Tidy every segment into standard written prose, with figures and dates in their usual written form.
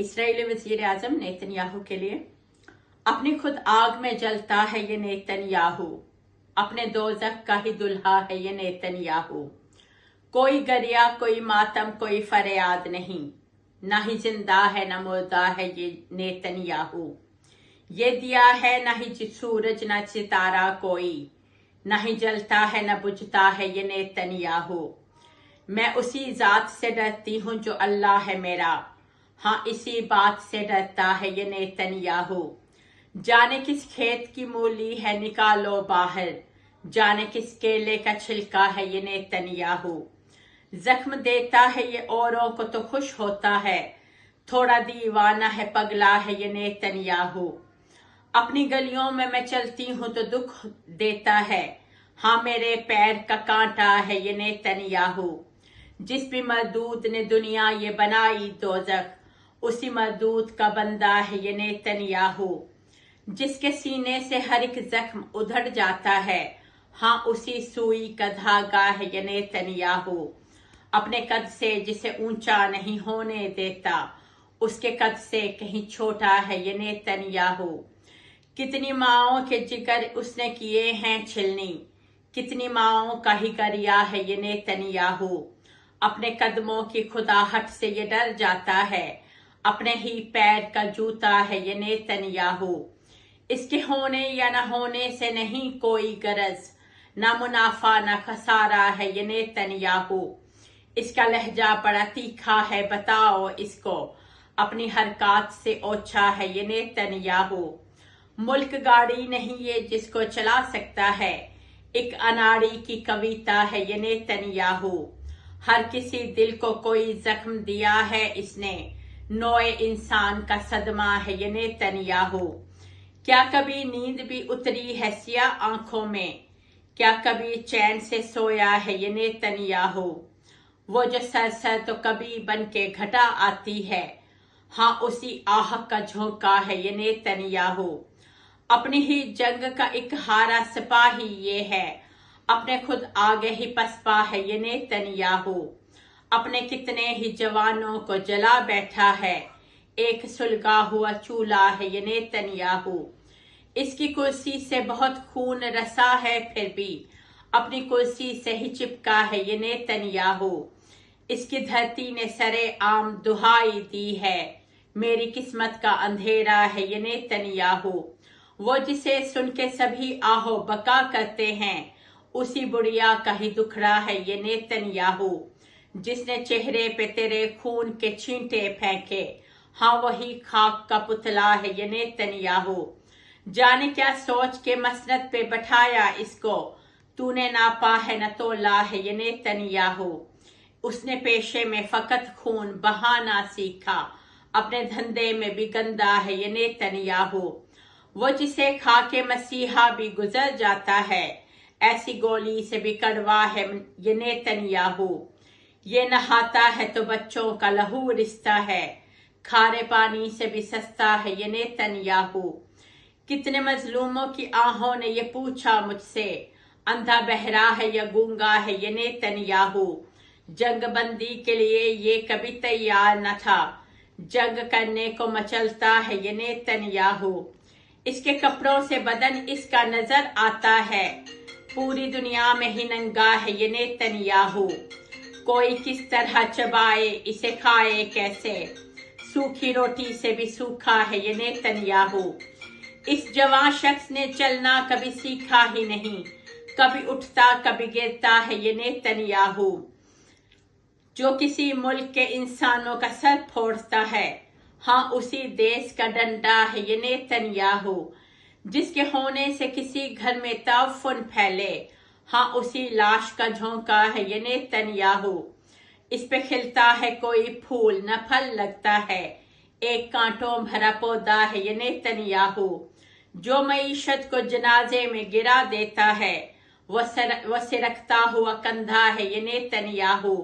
Israeli वज़ीर आज़म Netanyahu के लिए। अपनी खुद आग में जलता है ये नेतन्याहू, अपने दोज़ख का ही दुल्हा है ये नेतन्याहू। कोई गरिया, कोई मातम, कोई फरियाद नहीं, ना ही जिंदा है ना मुर्दा है ये नेतन्याहू। ये दिया है ना ही सूरज ना सितारा कोई, ना ही जलता है ना बुझता है ये नेतन्याहू। मैं उसी ज़ात से डरती हूँ जो अल्लाह है मेरा, हाँ इसी बात से डरता है ये नेतन्याहू। जाने किस खेत की मूली है निकालो बाहर, जाने किस केले का छिलका है ये नेतन्याहू। जख्म देता है ये औरों को तो खुश होता है, थोड़ा दीवाना है पगला है ये नेतन्याहू। अपनी गलियों में मैं चलती हूँ तो दुख देता है, हाँ मेरे पैर का कांटा है ये नेतन्याहू। जिस भी मर्दूद ने दुनिया ये बनाई दोज़ख, उसी मर्दूद का बंदा है ये नेतन्याहू। जिसके सीने से हर एक जख्म उधड़ जाता है, हाँ उसी सुई का धागा है ये नेतन्याहू। अपने कद से जिसे ऊंचा नहीं होने देता, उसके कद से कहीं छोटा है ये नेतन्याहू। कितनी माओं के जिगर उसने किए हैं छिलनी, कितनी माओं का ही गरिया है ये नेतन्याहू। अपने कदमों की खुदाहट से ये डर जाता है, अपने ही पैर का जूता है ये नेतन्याहू। इसके होने या न होने से नहीं कोई गरज, ना मुनाफा ना खसारा है ये नेतन्याहू। इसका लहजा बड़ा तीखा है बताओ इसको, अपनी हरकत से ओछा है ये नेतन्याहू। मुल्क गाड़ी नहीं ये जिसको चला सकता है, एक अनाड़ी की कविता है ये नेतन्याहू। हर किसी दिल को कोई जख्म दिया है इसने, नोए इंसान का सदमा है ये नेतन्याहू। क्या कभी नींद भी उतरी है सिया आंखों में, क्या कभी चैन से सोया है ये नेतन्याहू। वो जो सर तो कभी बन के घटा आती है, हाँ उसी आह का झोंका है ये नेतन्याहू। अपनी ही जंग का एक हारा सिपाही ये है, अपने खुद आगे ही पसपा है ये नेतन्याहू। अपने कितने ही जवानों को जला बैठा है, एक सुलगा हुआ चूल्हा है ये नेतन्याहू। इसकी कुर्सी से बहुत खून रसा है फिर भी, अपनी कुर्सी से ही चिपका है ये नेतन्याहू। इसकी धरती ने सरे आम दुहाई दी है, मेरी किस्मत का अंधेरा है ये नेतन्याहू। वो जिसे सुन के सभी आहो बका करते हैं, उसी बुढ़िया का ही दुखड़ा है ये नेतन्याहू। जिसने चेहरे पे तेरे खून के छींटे फेंके, हाँ वही खाक का पुतला है ये नेतन्याहू। जाने क्या सोच के मसनद पे बैठाया इसको, तूने नापा है न तोला है ये नेतन्याहू। उसने पेशे में फकत खून बहाना सीखा, अपने धंधे में भी गंदा है ये नेतन्याहू। वो जिसे खा के मसीहा भी गुजर जाता है, ऐसी गोली से भी कड़वा है ये नेतन्याहू। ये नहाता है तो बच्चों का लहू रिश्ता है, खारे पानी से भी सस्ता है ये नेतन्याहू। कितने मजलूमों की आहों ने ये पूछा मुझसे, अंधा बहरा है या गूंगा है ये नेतन्याहू। जंग बंदी के लिए ये कभी तैयार न था, जंग करने को मचलता है ये नेतन्याहू। इसके कपड़ों से बदन इसका नजर आता है, पूरी दुनिया में ही नंगा है ये नेतन्याहू। कोई किस तरह चबाए इसे खाए कैसे, सूखी रोटी से भी सूखा है ये नेतन्याहू। इस जवान शख्स ने चलना कभी सीखा ही नहीं, कभी उठता कभी गिरता है ये नेतन्याहू। जो किसी मुल्क के इंसानों का सर फोड़ता है, हाँ उसी देश का डंडा है ये नेतन्याहू। जिसके होने से किसी घर में ताउफुन फैले, हाँ उसी लाश का झोंका है ये नेतन्याहू। इस पे खिलता है कोई फूल न फल लगता है, एक कांटों भरा पौधा है ये नेतन्याहू। जो मईशत को जनाजे में गिरा देता है, वह सिरकता हुआ कंधा है ये नेतन्याहू।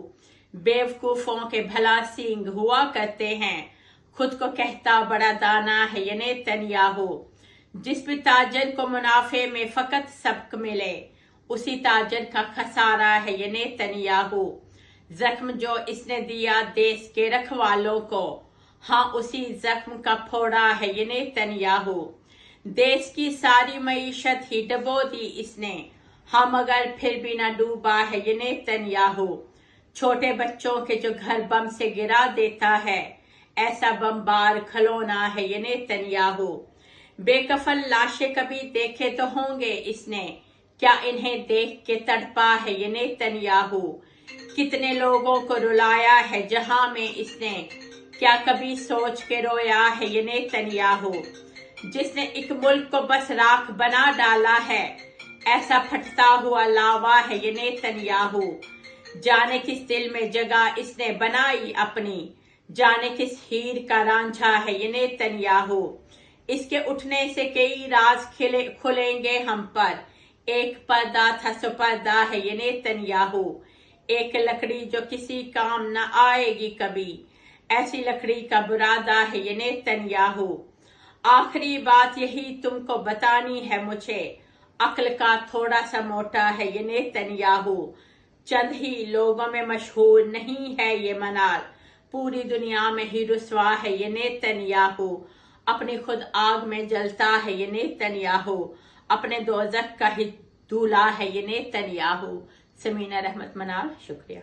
बेवकूफों के भला सींग हुआ करते हैं, खुद को कहता बड़ा दाना है ये नेतन्याहू। जिस भी ताजर को मुनाफे में फकत सबक मिले, उसी ताजर का खसारा है ये नेतन्याहू। जख्म जो इसने दिया देश के रखवालों को, हाँ उसी जख्म का फोड़ा है ये नेतन्याहू। देश की सारी मईशत ही डबो दी इसने, हाँ मगर फिर भी न डूबा है ये नेतन्याहू। छोटे बच्चों के जो घर बम से गिरा देता है, ऐसा बमबार खिलौना है ये नेतन्याहू। बेकफन लाशें कभी देखे तो होंगे इसने, क्या इन्हें देख के तड़पा है ये नेतन्याहू। कितने लोगों को रुलाया है जहां में इसने, क्या कभी सोच के रोया है ये नेतन्याहू। जिसने एक मुल्क को बस राख बना डाला है, ऐसा फटता हुआ लावा है ये नेतन्याहू। जाने किस दिल में जगह इसने बनाई अपनी, जाने किस हीर का रांझा है ये नेतन्याहू। इसके उठने से कई राज खुलेंगे हम पर, एक पर्दा था सो पर्दा है ये नेतन्याहू। एक लकड़ी जो किसी काम न आएगी कभी, ऐसी लकड़ी का बुरादा है ये नेतन्याहू। आखिरी बात यही तुमको बतानी है मुझे, अक्ल का थोड़ा सा मोटा है ये नेतन्याहू। चंद ही लोगों में मशहूर नहीं है ये मनार, पूरी दुनिया में ही रुस्वा है ये नेतन्याहू। अपनी खुद आग में जलता है ये नेतन्याहू, अपने दोज़ख का ही दूल्हा है ये नेतन्याहू। समीना रहमत मनार, शुक्रिया।